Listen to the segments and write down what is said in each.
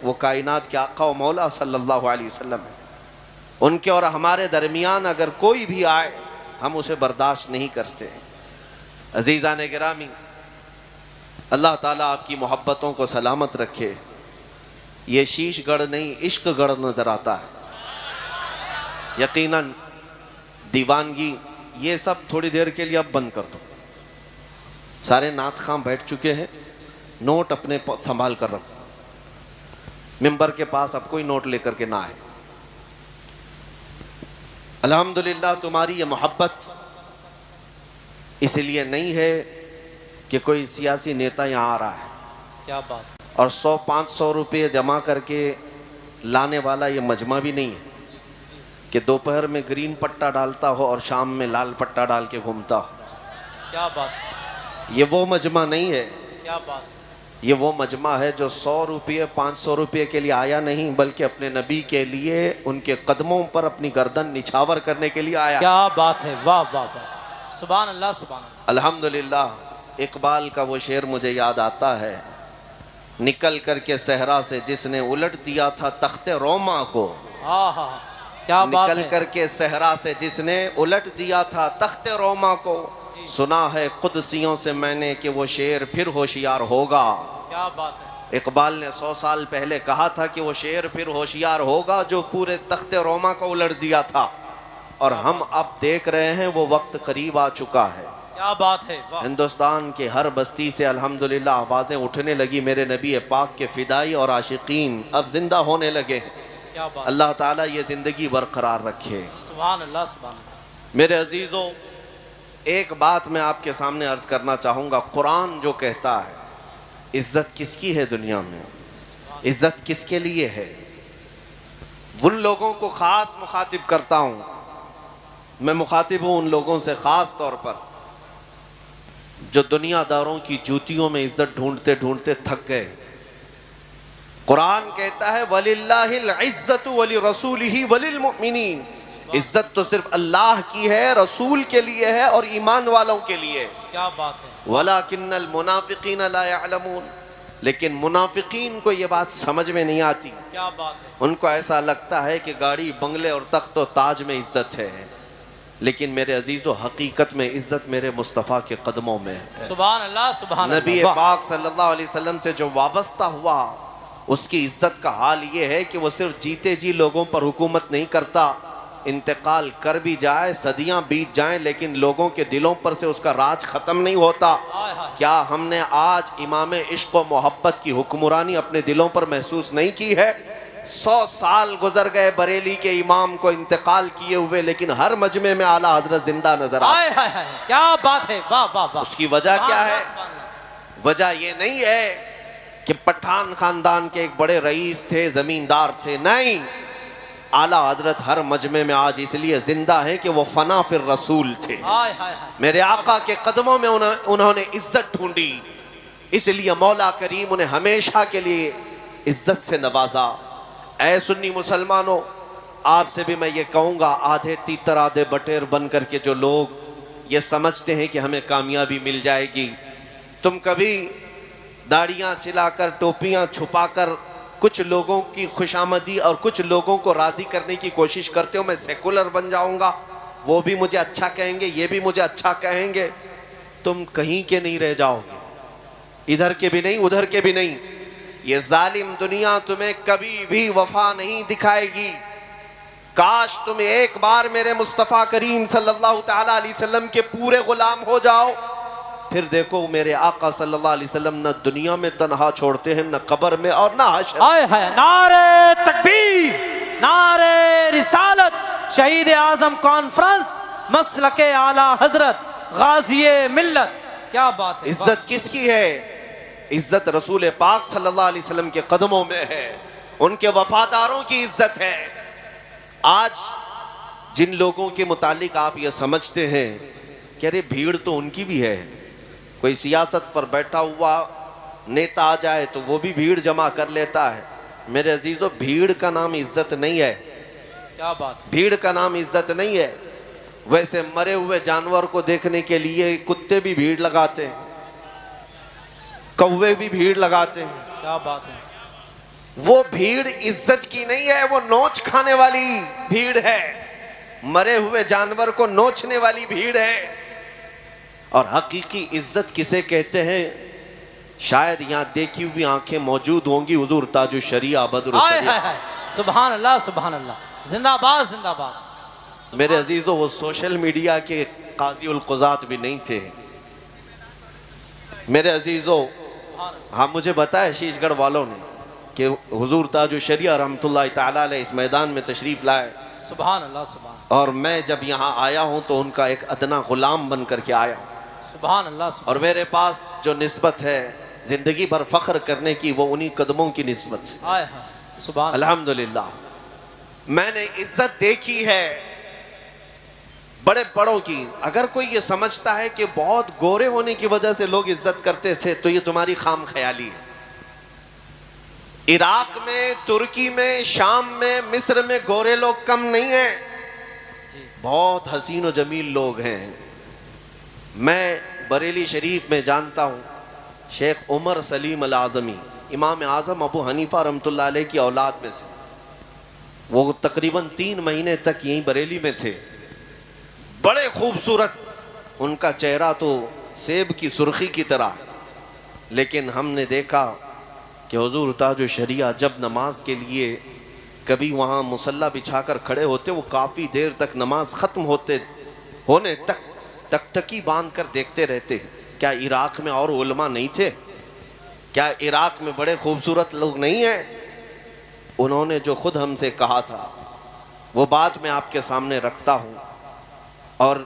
وہ کائنات کے آقا و مولا صلی اللہ علیہ وسلم ہیں. ان کے اور ہمارے درمیان اگر کوئی بھی آئے ہم اسے برداشت نہیں کرتے. عزیزان گرامی، اللہ تعالیٰ آپ کی محبتوں کو سلامت رکھے. یہ شیش گڑھ نہیں، عشق گڑھ نظر آتا ہے. یقیناً دیوانگی یہ سب تھوڑی دیر کے لیے اب بند کر دو. سارے نعت خواں بیٹھ چکے ہیں، نوٹ اپنے سنبھال کر رکھو. ممبر کے پاس اب کوئی نوٹ لے کر کے نہ آئے. الحمدللہ تمہاری یہ محبت اس لیے نہیں ہے کہ کوئی سیاسی نیتا یہاں آ رہا ہے کیا بات، اور 100-500 روپے جمع کر کے لانے والا یہ مجمع بھی نہیں ہے کہ دوپہر میں گرین پٹا ڈالتا ہو اور شام میں لال پٹا ڈال کے گھومتا ہو. کیا بات، یہ وہ مجمع نہیں ہے. کیا بات، یہ وہ مجمع ہے جو 100 روپے 500 روپے کے لیے آیا نہیں، بلکہ اپنے نبی کے لیے ان کے قدموں پر اپنی گردن نچھاور کرنے کے لیے آیا. کیا بات ہے، واہ واہ واہ، سبحان اللہ سبحان اللہ. الحمدللہ اقبال کا وہ شعر مجھے یاد آتا ہے، نکل کر کے صحرا سے جس نے الٹ دیا تھا تخت روما کو. ہاں کیا بات نکل ہے، کر کے صحرا سے جس نے الٹ دیا تھا تخت روما کو. سنا ہے قدسیوں سے میں نے کہ وہ شیر پھر ہوشیار ہوگا. کیا بات ہے، اقبال نے 100 سال پہلے کہا تھا کہ وہ شیر پھر ہوشیار ہوگا جو پورے تخت روما کو الٹ دیا تھا، اور ہم اب دیکھ رہے ہیں وہ وقت قریب آ چکا ہے. کیا بات ہے، واہ. ہندوستان کے ہر بستی سے الحمدللہ آوازیں اٹھنے لگی، میرے نبی پاک کے فدائی اور عاشقین اب زندہ ہونے لگے. کیا بات، اللہ تعالیٰ یہ زندگی برقرار رکھے. سبحان اللہ سبحان اللہ. میرے عزیزوں، ایک بات میں آپ کے سامنے عرض کرنا چاہوں گا. قرآن جو کہتا ہے عزت کس کی ہے دنیا میں، عزت کس کے لیے ہے، ان لوگوں کو خاص مخاطب کرتا ہوں. میں مخاطب ہوں ان لوگوں سے خاص طور پر جو دنیا داروں کی جوتیوں میں عزت ڈھونڈتے ڈھونڈتے تھک گئے. قرآن کہتا ہے وَلِلَّهِ الْعِزَّةُ وَلِرَسُولِهِ وَلِلْمُؤْمِنِينَ. عزت تو صرف اللہ کی ہے، رسول کے لیے ہے اور ایمان والوں کے لیے. کیا بات ہے، وَلَكِنَّ الْمُنَافِقِينَ لَا يَعْلَمُونَ. لیکن منافقین کو یہ بات سمجھ میں نہیں آتی. کیا بات ہے، ان کو ایسا لگتا ہے کہ گاڑی بنگلے اور تخت و تاج میں عزت ہے، لیکن میرے عزیزو حقیقت میں عزت میرے مصطفیٰ کے قدموں میں ہے. سبحان اللہ سبحان اللہ. نبی پاک صلی اللہ علیہ وسلم سے جو وابستہ ہوا اس کی عزت کا حال یہ ہے کہ وہ صرف جیتے جی لوگوں پر حکومت نہیں کرتا، انتقال کر بھی جائے، صدیاں بیت جائیں، لیکن لوگوں کے دلوں پر سے اس کا راج ختم نہیں ہوتا. کیا ہم نے آج امام عشق و محبت کی حکمرانی اپنے دلوں پر محسوس نہیں کی ہے؟ 100 سال گزر گئے بریلی کے امام کو انتقال کیے ہوئے، لیکن ہر مجمع میں اعلیٰ حضرت زندہ نظر آتے ہیں. کیا بات ہے، واہ واہ واہ. اس کی وجہ کیا ہے؟ وجہ یہ نہیں ہے کہ پٹھان خاندان کے ایک بڑے رئیس تھے، زمیندار تھے، نہیں. اعلیٰ حضرت ہر مجمع میں آج اس لیے زندہ ہیں کہ وہ فنا فی الرسول تھے. میرے آقا کے قدموں میں انہوں نے عزت ڈھونڈی، اس لیے مولا کریم انہیں ہمیشہ کے لیے عزت سے نوازا. اے سنی مسلمانوں، آپ سے بھی میں یہ کہوں گا، آدھے تیتر آدھے بٹیر بن کر کے جو لوگ یہ سمجھتے ہیں کہ ہمیں کامیابی مل جائے گی، تم کبھی داڑیاں چلا کر ٹوپیاں چھپا کر کچھ لوگوں کی خوشامدی اور کچھ لوگوں کو راضی کرنے کی کوشش کرتے ہو میں سیکولر بن جاؤں گا، وہ بھی مجھے اچھا کہیں گے، یہ بھی مجھے اچھا کہیں گے. تم کہیں کے نہیں رہ جاؤ گے، ادھر کے بھی نہیں ادھر کے بھی نہیں. یہ ظالم دنیا تمہیں کبھی بھی وفا نہیں دکھائے گی. کاش تم ایک بار میرے مصطفیٰ کریم صلی اللہ تعالیٰ علیہ وسلم کے پورے غلام ہو جاؤ، پھر دیکھو میرے آقا صلی اللہ علیہ وسلم نہ دنیا میں تنہا چھوڑتے ہیں، نہ قبر میں اور نہ حشر. نعرہ تکبیر، نعرہ رسالت، شہید اعظم کانفرنس، مسلک اعلیٰ حضرت، غازی ملت. کیا بات ہے. عزت کس کی ہے؟ عزت رسول پاک صلی اللہ علیہ وسلم کے قدموں میں ہے، ان کے وفاداروں کی عزت ہے. آج جن لوگوں کے متعلق آپ یہ سمجھتے ہیں کہ ارے بھیڑ تو ان کی بھی ہے، کوئی سیاست پر بیٹھا ہوا نیتا آ جائے تو وہ بھی بھیڑ جمع کر لیتا ہے. میرے عزیزو، بھیڑ کا نام عزت نہیں ہے. کیا بات، بھیڑ کا نام عزت نہیں ہے. ویسے مرے ہوئے جانور کو دیکھنے کے لیے کتے بھی بھیڑ لگاتے ہیں، کوے بھی بھیڑ لگاتے ہیں. کیا بات ہے. وہ بھیڑ عزت کی نہیں ہے، وہ نوچ کھانے والی بھیڑ ہے، مرے ہوئے جانور کو نوچنے والی بھیڑ ہے۔ اور حقیقی عزت کسے کہتے ہیں؟ شاید یہاں دیکھی ہوئی آنکھیں موجود ہوں گی حضور تاج الشریعہ بدر الطبیعہ۔ سبحان اللہ سبحان اللہ، زندہ باد زندہ باد۔ میرے عزیزو، وہ سوشل میڈیا کے قاضی القضات بھی نہیں تھے میرے عزیزو۔ ہاں مجھے بتایا شیش گڑھ والوں نے کہ حضور تاج الشریعہ رحمۃ اللہ تعالیٰ علیہ اس میدان میں تشریف لائے، سبحان اللہ سبحان اور میں جب یہاں آیا ہوں تو ان کا ایک ادنا غلام بن کر کے آیا ہوں، سبحان اللہ سبحان اور میرے پاس جو نسبت ہے زندگی بھر فخر کرنے کی، وہ انہی قدموں کی نسبت سے سبحان اللہ۔ الحمدللہ میں نے عزت دیکھی ہے بڑے بڑوں کی۔ اگر کوئی یہ سمجھتا ہے کہ بہت گورے ہونے کی وجہ سے لوگ عزت کرتے تھے تو یہ تمہاری خام خیالی ہے۔ عراق میں، ترکی میں، شام میں، مصر میں گورے لوگ کم نہیں ہیں، بہت حسین و جمیل لوگ ہیں۔ میں بریلی شریف میں جانتا ہوں شیخ عمر سلیم الاعظمی، امام اعظم ابو حنیفہ رحمۃ اللہ علیہ کی اولاد میں سے، وہ تقریباً 3 مہینے تک یہیں بریلی میں تھے، بڑے خوبصورت، ان کا چہرہ تو سیب کی سرخی کی طرح، لیکن ہم نے دیکھا کہ حضور تاج الشریعہ جب نماز کے لیے کبھی وہاں مصلی بچھا کر کھڑے ہوتے، وہ کافی دیر تک نماز ختم ہونے تک ٹکٹکی باندھ کر دیکھتے رہتے۔ کیا عراق میں اور علماء نہیں تھے؟ کیا عراق میں بڑے خوبصورت لوگ نہیں ہیں؟ انہوں نے جو خود ہم سے کہا تھا وہ بات میں آپ کے سامنے رکھتا ہوں، اور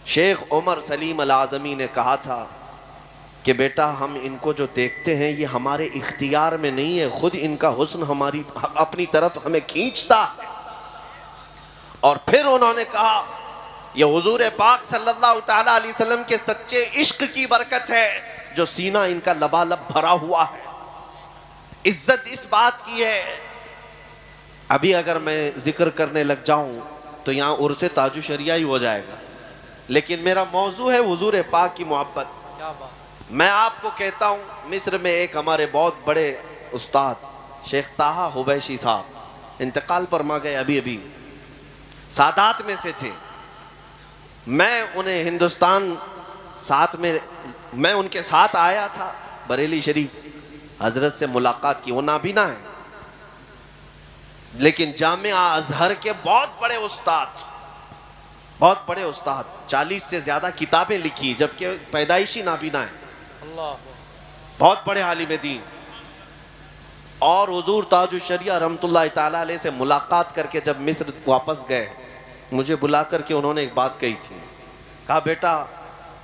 شیخ عمر سلیم الاعظمی نے کہا تھا کہ بیٹا ہم ان کو جو دیکھتے ہیں یہ ہمارے اختیار میں نہیں ہے، خود ان کا حسن ہماری اپنی طرف ہمیں کھینچتا ہے۔ اور پھر انہوں نے کہا یہ حضور پاک صلی اللہ تعالیٰ علیہ وسلم کے سچے عشق کی برکت ہے جو سینہ ان کا لبالب بھرا ہوا ہے۔ عزت اس بات کی ہے، ابھی اگر میں ذکر کرنے لگ جاؤں تو یہاں عرس تاج الشریعہ ہی ہو جائے گا، لیکن میرا موضوع ہے حضور پاک کی محبت۔ کیا بات۔ میں آپ کو کہتا ہوں، مصر میں ایک ہمارے بہت بڑے استاد شیخ طٰہٰ حبیشی صاحب انتقال فرما گئے، ابھی سادات میں سے تھے۔ میں انہیں ہندوستان میں ان کے ساتھ آیا تھا بریلی شریف، حضرت سے ملاقات کی، وہ نابینا ہے لیکن جامعہ ازہر کے بہت بڑے استاد، 40 سے زیادہ کتابیں لکھی جبکہ پیدائشی نابینا ہے، اللہ بہت بڑے عالم دین۔ اور حضور تاج الشریعہ رحمۃ اللہ تعالیٰ علیہ سے ملاقات کر کے جب مصر واپس گئے، مجھے بلا کر کے انہوں نے ایک بات کہی تھی، کہا بیٹا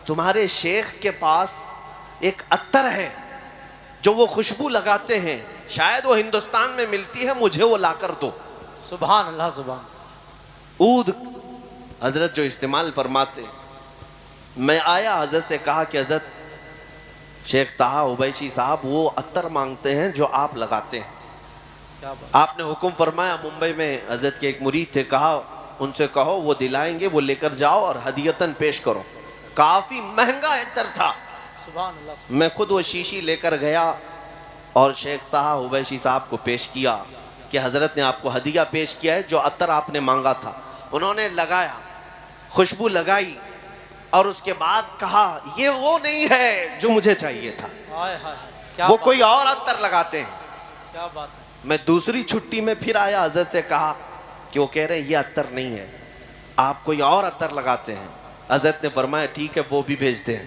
تمہارے شیخ کے پاس ایک عطر ہے جو وہ خوشبو لگاتے ہیں، شاید وہ ہندوستان میں ملتی ہے، مجھے وہ لا کر دو۔ سبحان اللہ سبحان عود حضرت جو استعمال فرماتے، میں آیا حضرت سے کہا کہ حضرت شیخ طٰہٰ حبیشی صاحب وہ عطر مانگتے ہیں جو آپ لگاتے ہیں۔ کیا بات۔ آپ نے حکم فرمایا، ممبئی میں حضرت کے ایک مرید تھے، کہا ان سے کہو وہ دلائیں گے، وہ لے کر جاؤ اور ہدیتاً پیش کرو۔ کافی مہنگا عطر تھا، سبحان اللہ میں خود وہ شیشی لے کر گیا اور شیخ طٰہٰ حبیشی صاحب کو پیش کیا کہ حضرت نے آپ کو ہدیہ پیش کیا ہے، جو عطر آپ نے مانگا تھا۔ انہوں نے لگایا، خوشبو لگائی، اور اس کے بعد کہا یہ وہ نہیں ہے جو مجھے چاہیے تھا، وہ کوئی اور عطر لگاتے ہیں۔ کیا بات ہے۔ میں دوسری چھٹی میں پھر آیا، حضرت سے کہا کہ وہ کہہ رہے ہیں یہ عطر نہیں ہے، آپ کوئی اور عطر لگاتے ہیں۔ حضرت نے فرمایا ٹھیک ہے وہ بھی بھیجتے ہیں۔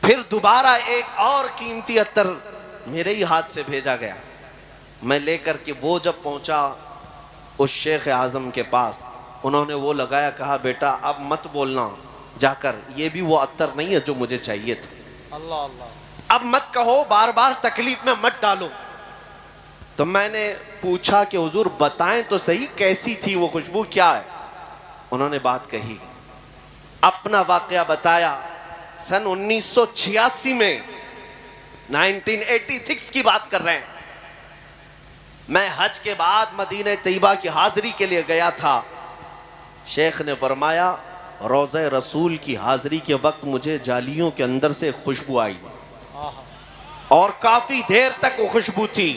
پھر دوبارہ ایک اور قیمتی عطر میرے ہی ہاتھ سے بھیجا گیا، میں لے کر کے وہ جب پہنچا اس شیخ اعظم کے پاس، انہوں نے وہ لگایا، کہا بیٹا اب مت بولنا جا کر یہ بھی وہ عطر نہیں ہے جو مجھے چاہیے تھا، اللہ اللہ، اب مت کہو، بار بار تکلیف میں مت ڈالو۔ تو میں نے پوچھا کہ حضور بتائیں تو صحیح کیسی تھی وہ خوشبو، کیا ہے؟ انہوں نے بات کہی، اپنا واقعہ بتایا۔ سن 1986 میں 1986 کی بات کر رہے ہیں، میں حج کے بعد مدینہ طیبہ کی حاضری کے لیے گیا تھا۔ شیخ نے فرمایا روضہ رسول کی حاضری کے وقت مجھے جالیوں کے اندر سے خوشبو آئی، اور کافی دیر تک وہ خوشبو تھی۔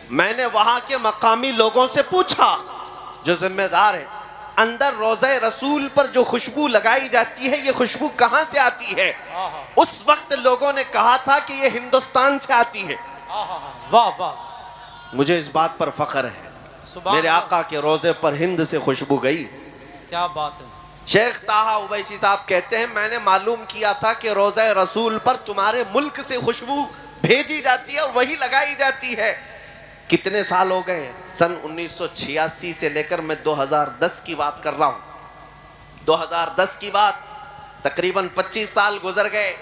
میں نے وہاں کے مقامی لوگوں سے پوچھا جو ذمہ دار ہیں، اندر روضہ رسول پر جو خوشبو لگائی جاتی ہے یہ خوشبو کہاں سے آتی ہے؟ اس وقت لوگوں نے کہا تھا کہ یہ ہندوستان سے آتی ہے۔ واہ واہ، مجھے اس بات پر فخر ہے، سبحان میرے اللہ، آقا کے روضے پر ہند سے خوشبو گئی۔ کیا بات ہے۔ شیخ طاہا اویسی صاحب کہتے ہیں میں نے معلوم کیا تھا کہ روضہ رسول پر تمہارے ملک سے خوشبو بھیجی جاتی ہے، وہی لگائی جاتی ہے۔ کتنے سال ہو گئے؟ سن 1986 سے لے کر میں 2010 کی بات کر رہا ہوں، 2010 کی بات، تقریباً 25 سال گزر گئے۔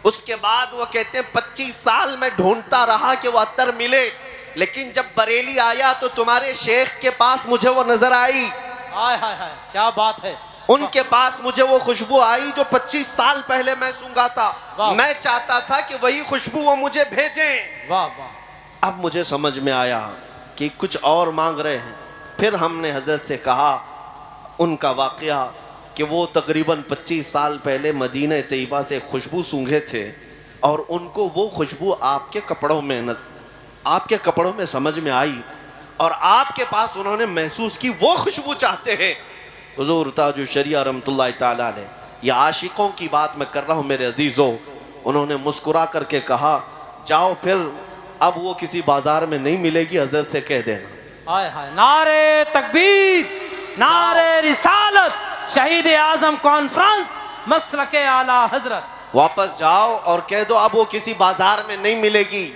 اس کے بعد وہ کہتے ہیں 25 سال میں ڈھونڈتا رہا کہ وہ عطر ملے، لیکن جب بریلی آیا تو تمہارے شیخ کے پاس مجھے وہ نظر آئی، ہائے ہائے ہائے، کیا بات ہے۔ ان کے پاس مجھے وہ خوشبو آئی جو 25 سال پہلے میں سونگا تھا۔ واہ۔ میں چاہتا تھا کہ وہی خوشبو وہ مجھے بھیجیں۔ واہ واہ، اب مجھے سمجھ میں آیا کہ کچھ اور مانگ رہے ہیں۔ پھر ہم نے حضرت سے کہا ان کا واقعہ کہ وہ تقریباً 25 سال پہلے مدینہ طیبہ سے خوشبو سونگھے تھے اور ان کو وہ خوشبو آپ کے کپڑوں میں سمجھ میں آئی اور آپ کے پاس انہوں نے محسوس کی وہ خوشبو چاہتے ہیں۔ حضور تاج الشریعہ رحمۃ اللہ تعالیٰ علیہ، یہ عاشقوں کی بات میں کر رہا ہوں میرے عزیزوں، انہوں نے مسکرا کر کے کہا جاؤ پھر اب وہ کسی بازار میں نہیں ملے گی، حضرت سے کہہ دینا۔ ہائے ہائے، نعرے تکبیر، نعرے رسالت، شہید اعظم کانفرنس، مسلک اعلیٰ حضرت۔ واپس جاؤ اور کہہ دو اب وہ کسی بازار میں نہیں ملے گی۔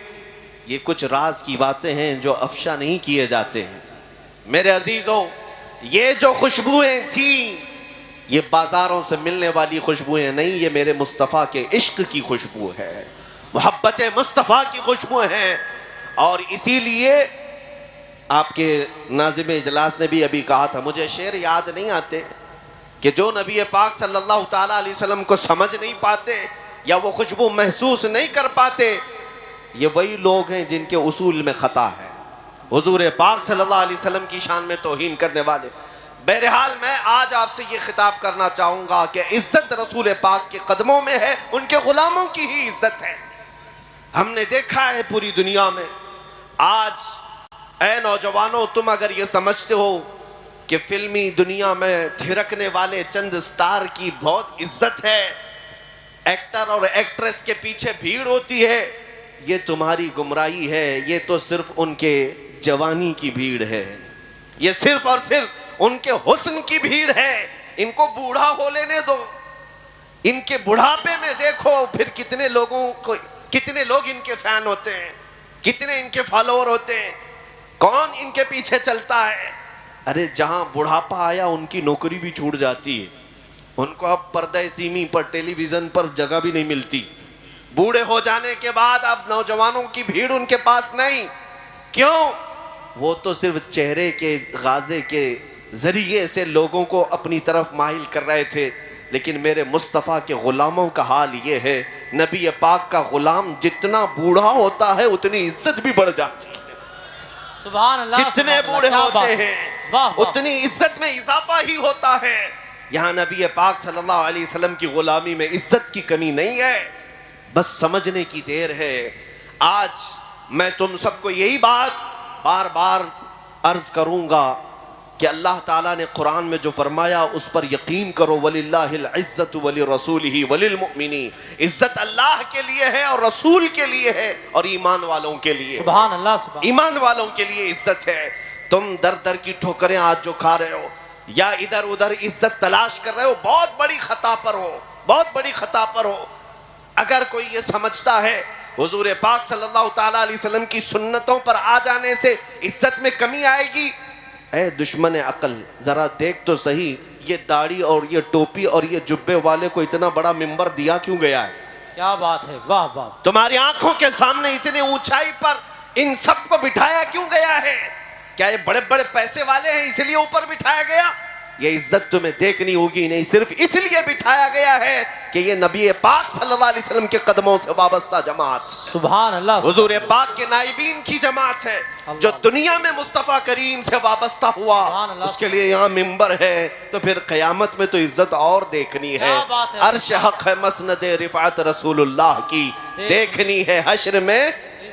یہ کچھ راز کی باتیں ہیں جو افشا نہیں کیے جاتے ہیں۔ میرے عزیزوں، یہ جو خوشبوئیں تھیں یہ بازاروں سے ملنے والی خوشبوئیں نہیں، یہ میرے مصطفیٰ کے عشق کی خوشبو ہے، محبت مصطفیٰ کی خوشبو ہیں۔ اور اسی لیے آپ کے ناظم اجلاس نے بھی ابھی کہا تھا، مجھے شعر یاد نہیں آتے، کہ جو نبی پاک صلی اللہ تعالیٰ علیہ وسلم کو سمجھ نہیں پاتے یا وہ خوشبو محسوس نہیں کر پاتے، یہ وہی لوگ ہیں جن کے اصول میں خطا ہے، حضور پاک صلی اللہ علیہ وسلم کی شان میں توہین کرنے والے۔ بہرحال میں آج آپ سے یہ خطاب کرنا چاہوں گا کہ عزت رسول پاک کے قدموں میں ہے، ان کے غلاموں کی ہی عزت ہے۔ ہم نے دیکھا ہے پوری دنیا میں، آج اے نوجوانوں تم اگر یہ سمجھتے ہو کہ فلمی دنیا میں تھرکنے والے چند سٹار کی بہت عزت ہے، ایکٹر اور ایکٹریس کے پیچھے بھیڑ ہوتی ہے، یہ تمہاری گمراہی ہے۔ یہ تو صرف ان کے جوانی کی بھیڑ ہے، یہ صرف اور صرف ان کے حسن کی بھیڑ ہے۔ ان کو بوڑھا ہو لینے دو، ان کے بڑھاپے میں دیکھو پھر کتنے لوگ ان کے فین ہوتے ہیں، کتنے ان کے فالوور ہوتے ہیں، کون ان کے پیچھے چلتا ہے۔ ارے جہاں بڑھاپا آیا ان کی نوکری بھی چھوٹ جاتی ہے، ان کو اب پردہ سیمی پر ٹیلی ویژن پر جگہ بھی نہیں ملتی۔ بوڑھے ہو جانے کے بعد اب نوجوانوں کی بھیڑ ان کے پاس نہیں، کیوں؟ وہ تو صرف چہرے کے غازے کے ذریعے سے لوگوں کو اپنی طرف مائل کر رہے تھے، لیکن میرے مصطفیٰ کے غلاموں کا حال یہ ہے، نبی پاک کا غلام جتنا بوڑھا ہوتا ہے اتنی عزت بھی بڑھ جاتی ہے۔ سبحان اللہ، جتنے بوڑھے ہوتے ہیں واہ واہ، اتنی عزت میں اضافہ ہی ہوتا ہے۔ یہاں نبی پاک صلی اللہ علیہ وسلم کی غلامی میں عزت کی کمی نہیں ہے، بس سمجھنے کی دیر ہے۔ آج میں تم سب کو یہی بات بار بار عرض کروں گا کہ اللہ تعالیٰ نے قرآن میں جو فرمایا اس پر یقین کرو، وَلِلَّهِ الْعِزَّةُ وَلِرَسُولِهِ وَلِلْمُؤْمِنِينَ، عزت اللہ کے لیے ہے اور رسول کے لیے ہے اور ایمان والوں کے لیے، سبحان اللہ، سبحان ایمان والوں کے لیے عزت ہے۔ تم در در کی ٹھوکریں آج جو کھا رہے ہو یا ادھر ادھر عزت تلاش کر رہے ہو، بہت بڑی خطا پر ہو، بہت بڑی خطا پر ہو۔ اگر کوئی یہ سمجھتا ہے حضور پاک صلی اللہ تعالیٰ علیہ وسلم کی سنتوں پر آ جانے سے عزت میں کمی آئے گی، اے دشمن عقل ذرا دیکھ تو صحیح، یہ داڑھی اور یہ ٹوپی اور یہ جبے والے کو اتنا بڑا ممبر دیا کیوں گیا ہے؟ کیا بات ہے، واہ واہ، تمہاری آنکھوں کے سامنے اتنے اونچائی پر ان سب کو بٹھایا کیوں گیا ہے؟ کیا یہ بڑے بڑے پیسے والے ہیں اس لیے اوپر بٹھایا گیا؟ یہ عزت تمہیں دیکھنی ہوگی، نہیں صرف اس لیے بٹھایا گیا ہے کہ یہ نبی پاک صلی اللہ علیہ وسلم کے قدموں سے وابستہ جماعت، سبحان اللہ، حضور پاک کے نائبین کی جماعت ہے، جو دنیا میں مصطفیٰ کریم سے وابستہ ہوا، اس کے لیے یہاں ممبر ہے، تو پھر قیامت میں تو عزت اور دیکھنی ہے۔ عرش حق ہے، مسند رفعت رسول اللہ کی دیکھنی ہے، حشر میں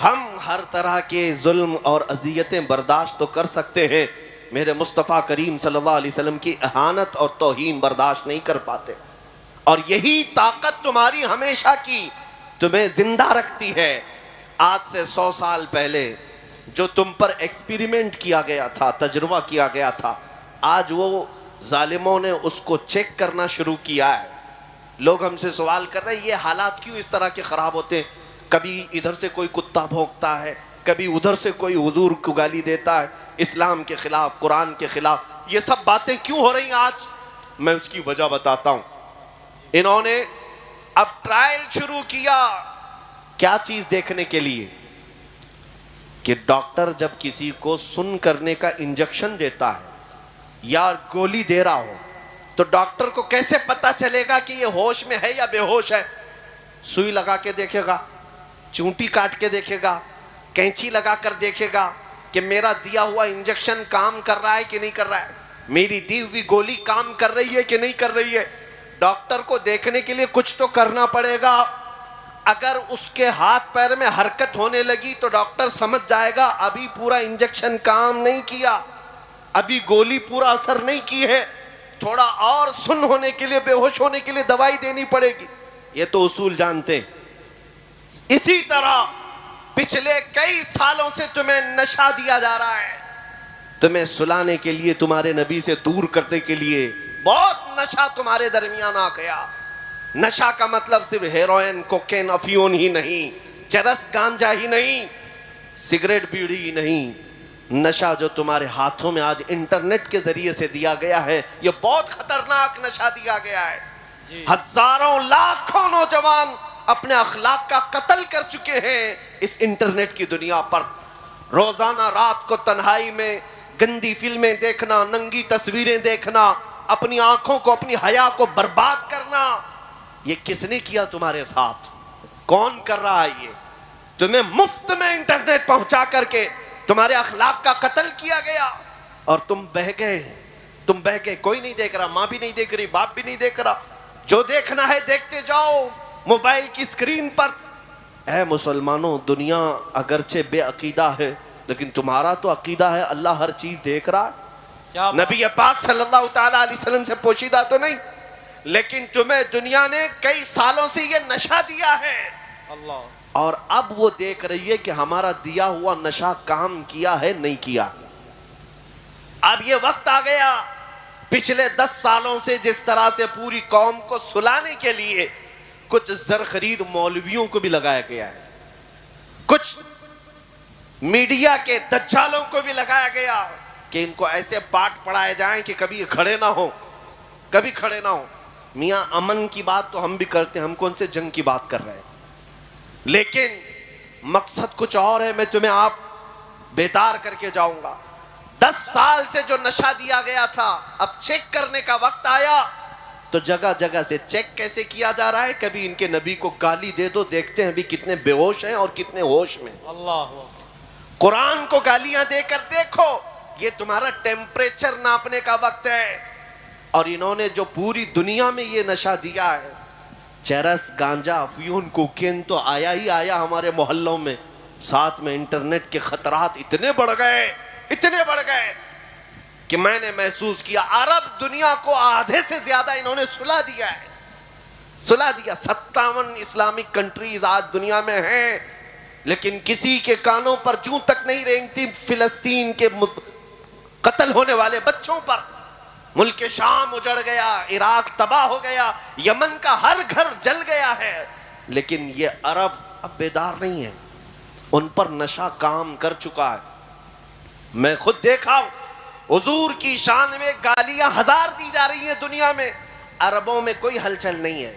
ہم ہر طرح کے ظلم اور اذیتیں برداشت تو کر سکتے ہیں، میرے مصطفیٰ کریم صلی اللہ علیہ وسلم کی اہانت اور توہین برداشت نہیں کر پاتے، اور یہی طاقت تمہاری ہمیشہ کی تمہیں زندہ رکھتی ہے۔ آج سے 100 سال پہلے جو تم پر ایکسپیریمنٹ کیا گیا تھا، تجربہ کیا گیا تھا، آج وہ ظالموں نے اس کو چیک کرنا شروع کیا ہے۔ لوگ ہم سے سوال کر رہے ہیں یہ حالات کیوں اس طرح کے خراب ہوتے ہیں؟ کبھی ادھر سے کوئی کتا بھونکتا ہے، کبھی ادھر سے کوئی حضور کو گالی دیتا ہے، اسلام کے خلاف، قرآن کے خلاف، یہ سب باتیں کیوں ہو رہی ہیں آج؟ میں اس کی وجہ بتاتا ہوں۔ انہوں نے اب ٹرائل شروع کیا، کیا چیز دیکھنے کے لیے کہ ڈاکٹر جب کسی کو سن کرنے کا انجیکشن دیتا ہے یا گولی دے رہا ہو تو ڈاکٹر کو کیسے پتا چلے گا کہ یہ ہوش میں ہے یا بے ہوش ہے؟ سوئی لگا کے دیکھے گا، چونٹی کاٹ کے دیکھے گا، کینچی لگا کر دیکھے گا کہ میرا دیا ہوا انجیکشن کام کر رہا ہے کہ نہیں کر رہا ہے، میری دی ہوئی گولی کام کر رہی ہے کہ نہیں کر رہی ہے۔ ڈاکٹر کو دیکھنے کے لیے کچھ تو کرنا پڑے گا۔ اگر اس کے ہاتھ پیر میں حرکت ہونے لگی تو ڈاکٹر سمجھ جائے گا ابھی پورا انجیکشن کام نہیں کیا، ابھی گولی پورا اثر نہیں کی ہے، تھوڑا اور سن ہونے کے لیے، بے ہوش ہونے کے لیے دوائی دینی پڑے گی۔ یہ تو اصول جانتے ہیں۔ اسی طرح پچھلے کئی سالوں سے تمہیں نشہ دیا جا رہا ہے، تمہیں سلانے کے لیے، تمہارے نبی سے دور کرنے کے لیے بہت نشہ تمہارے درمیان آ گیا۔ نشہ کا مطلب صرف ہیروئن، کوکین، افیون ہی نہیں، چرس، گانجا ہی نہیں، سگریٹ، بیڑی ہی نہیں۔ نشہ جو تمہارے ہاتھوں میں آج انٹرنیٹ کے ذریعے سے دیا گیا ہے، یہ بہت خطرناک نشہ دیا گیا ہے۔ ہزاروں لاکھوں نوجوان اپنے اخلاق کا قتل کر چکے ہیں اس انٹرنیٹ کی دنیا پر۔ روزانہ رات کو تنہائی میں گندی فلمیں دیکھنا، ننگی تصویریں دیکھنا، اپنی آنکھوں کو، اپنی حیا کو برباد کرنا، یہ کس نے کیا تمہارے ساتھ؟ کون کر رہا ہے؟ یہ تمہیں مفت میں انٹرنیٹ پہنچا کر کے تمہارے اخلاق کا قتل کیا گیا، اور تم بہ گئے، کوئی نہیں دیکھ رہا، ماں بھی نہیں دیکھ رہی، باپ بھی نہیں دیکھ رہا، جو دیکھنا ہے دیکھتے جاؤ موبائل کی اسکرین پر۔ اے مسلمانوں، دنیا اگرچہ بے عقیدہ ہے لیکن تمہارا تو عقیدہ ہے اللہ ہر چیز دیکھ رہا ہے۔ نبی پاک صلی اللہ تعالیٰ علیہ وسلم سے پوشیدہ تو نہیں، لیکن تمہیں دنیا نے کئی سالوں سے یہ نشہ دیا ہے، اور اب وہ دیکھ رہی ہے کہ ہمارا دیا ہوا نشہ کام کیا ہے نہیں کیا۔ اب یہ وقت آ گیا، پچھلے 10 سالوں سے جس طرح سے پوری قوم کو سلانے کے لیے کچھ زر خرید مولویوں کو بھی لگایا گیا ہے، کچھ میڈیا کے دجالوں کو بھی لگایا گیا کہ ان کو ایسے پاٹ پڑھائے جائیں کہ کبھی کھڑے نہ ہو، کبھی کھڑے نہ ہو۔ میاں امن کی بات تو ہم بھی کرتے ہیں، ہم کون سے جنگ کی بات کر رہے ہیں، لیکن مقصد کچھ اور ہے۔ میں تمہیں آپ بیدار کر کے جاؤں گا۔ 10 سال سے جو نشہ دیا گیا تھا، اب چیک کرنے کا وقت آیا تو جگہ جگہ سے چیک کیسے کیا جا رہا ہے؟ کبھی ان کے نبی کو گالی دے دو، دیکھتے ہیں ابھی کتنے بے ہوش ہیں اور کتنے ہوش میں۔ قرآن کو گالیاں دے کر دیکھو، یہ تمہارا ٹیمپریچر ناپنے کا وقت ہے۔ اور انہوں نے جو پوری دنیا میں یہ نشہ دیا ہے، چرس، گانجا، افیون، کوکین تو آیا ہی آیا ہمارے محلوں میں، ساتھ میں انٹرنیٹ کے خطرات اتنے بڑھ گئے کہ میں نے محسوس کیا عرب دنیا کو آدھے سے زیادہ انہوں نے سلا دیا ہے، سلا دیا۔ 57 اسلامک کنٹریز آج دنیا میں ہیں، لیکن کسی کے کانوں پر جوں تک نہیں رینگتی فلسطین کے قتل ہونے والے بچوں پر۔ ملک شام اجڑ گیا، عراق تباہ ہو گیا، یمن کا ہر گھر جل گیا ہے، لیکن یہ عرب اب بیدار نہیں ہے، ان پر نشہ کام کر چکا ہے۔ میں خود دیکھا ہوں، حضور کی شان میں گالیاں 1000 دی جا رہی ہیں دنیا میں، عربوں میں کوئی ہلچل نہیں ہے،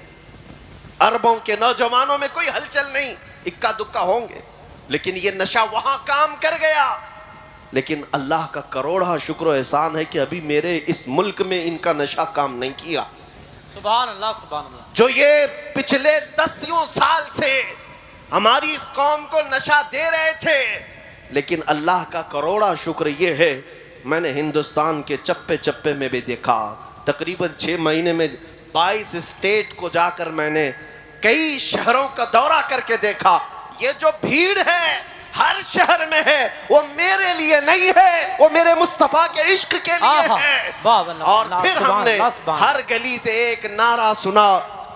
عربوں کے نوجوانوں میں کوئی ہلچل نہیں، اکا دکا ہوں گے، لیکن یہ نشہ وہاں کام کر گیا۔ لیکن اللہ کا کروڑا شکر و احسان ہے کہ ابھی میرے اس ملک میں ان کا نشہ کام نہیں کیا۔ سبحان اللہ، سبحان اللہ۔ جو یہ پچھلے 10 سال سے ہماری اس قوم کو نشہ دے رہے تھے، لیکن اللہ کا کروڑا شکر یہ ہے، میں نے ہندوستان کے چپے چپے میں بھی دیکھا، تقریباً 6 مہینے میں 22 اسٹیٹ کو جا کر میں نے کئی شہروں کا دورہ کر کے دیکھا، یہ جو بھیڑ ہے ہر شہر میں ہے، وہ میرے لیے نہیں ہے، وہ میرے مصطفیٰ کے عشق کے لیے ہے۔ اور پھر ہم نے ہر گلی سے ایک نعرہ سنا،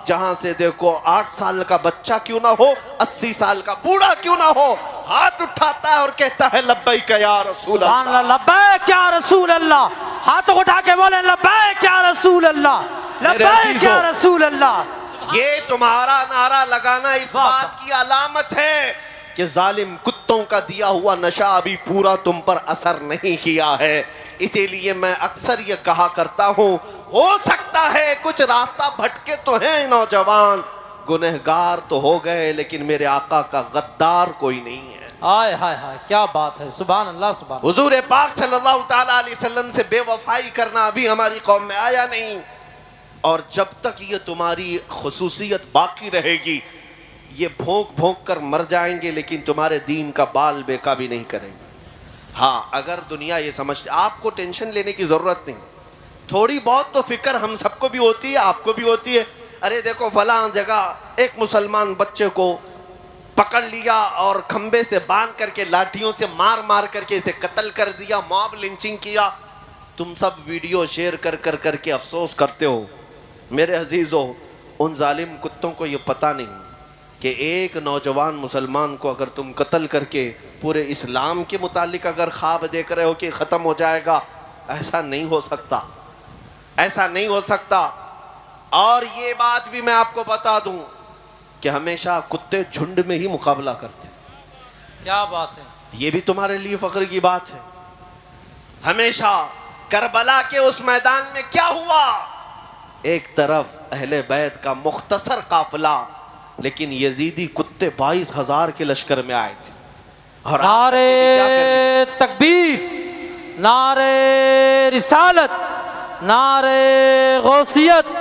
جہاں سے دیکھو 8 سال کا بچہ کیوں نہ ہو، 80 سال کا بوڑھا کیوں نہ ہو، ہاتھ اٹھاتا ہے اور کہتا ہے لبیک یا رسول سبحان اللہ، اللہ، لبیک یا رسول اللہ، ہاتھ اٹھا کے بولیں لبیک یا رسول اللہ، لبیک یا رسول اللہ۔ یہ تمہارا نعرہ لگانا اس بات کی علامت ہے کہ ظالم کتوں کا دیا ہوا نشہ ابھی پورا تم پر اثر نہیں کیا ہے۔ اسی لیے میں اکثر یہ کہا کرتا ہوں، ہو سکتا ہے کچھ راستہ بھٹکے تو ہیں نوجوان، گنہگار تو ہو گئے، لیکن میرے آقا کا غدار کوئی نہیں ہے۔ ہائے ہائے ہائے، کیا بات ہے، سبحان اللہ سبحان اللہ۔ حضور پاک صلی اللہ تعالیٰ علیہ وسلم سے بے وفائی کرنا ابھی ہماری قوم میں آیا نہیں، اور جب تک یہ تمہاری خصوصیت باقی رہے گی، یہ بھونک بھونک کر مر جائیں گے لیکن تمہارے دین کا بال بیکا بھی نہیں کریں گے۔ ہاں، اگر دنیا یہ سمجھتے، آپ کو ٹینشن لینے کی ضرورت نہیں، تھوڑی بہت تو فکر ہم سب کو بھی ہوتی ہے، آپ کو بھی ہوتی ہے۔ ارے دیکھو فلاں جگہ ایک مسلمان بچے کو پکڑ لیا اور کھمبے سے باندھ کر کے لاٹھیوں سے مار مار کر کے اسے قتل کر دیا، موب لنچنگ کیا، تم سب ویڈیو شیئر کر کے افسوس کرتے ہو۔ میرے عزیزو، ان ظالم کتوں کو یہ پتہ نہیں کہ ایک نوجوان مسلمان کو اگر تم قتل کر کے پورے اسلام کے متعلق اگر خواب دیکھ رہے ہو کہ ختم ہو جائے گا، ایسا نہیں ہو سکتا، ایسا نہیں ہو سکتا۔ اور یہ بات بھی میں آپ کو بتا دوں کہ ہمیشہ کتے جھنڈ میں ہی مقابلہ کرتے، کیا بات ہے، یہ بھی تمہارے لیے فخر کی بات ہے۔ ہمیشہ کربلا کے اس میدان میں کیا ہوا، ایک طرف اہل بیت کا مختصر قافلہ، لیکن یزیدی کتے 22,000 کے لشکر میں آئے تھے، اور نعرے تکبیر، نعرے رسالت، نعرے غوثیت،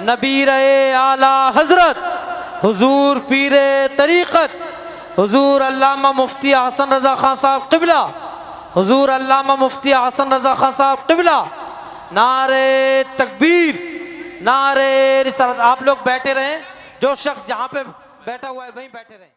نبی اعلیٰ حضرت حضور پیر طریقت، حضور علامہ مفتی حسن رضا خان صاحب قبلہ، حضور علامہ مفتی حسن رضا خان صاحب قبلہ، نعرے تکبیر، نعرے رسالت۔ آپ لوگ بیٹھے رہیں، جو شخص جہاں پہ بیٹھا ہوا ہے وہیں بیٹھے رہیں۔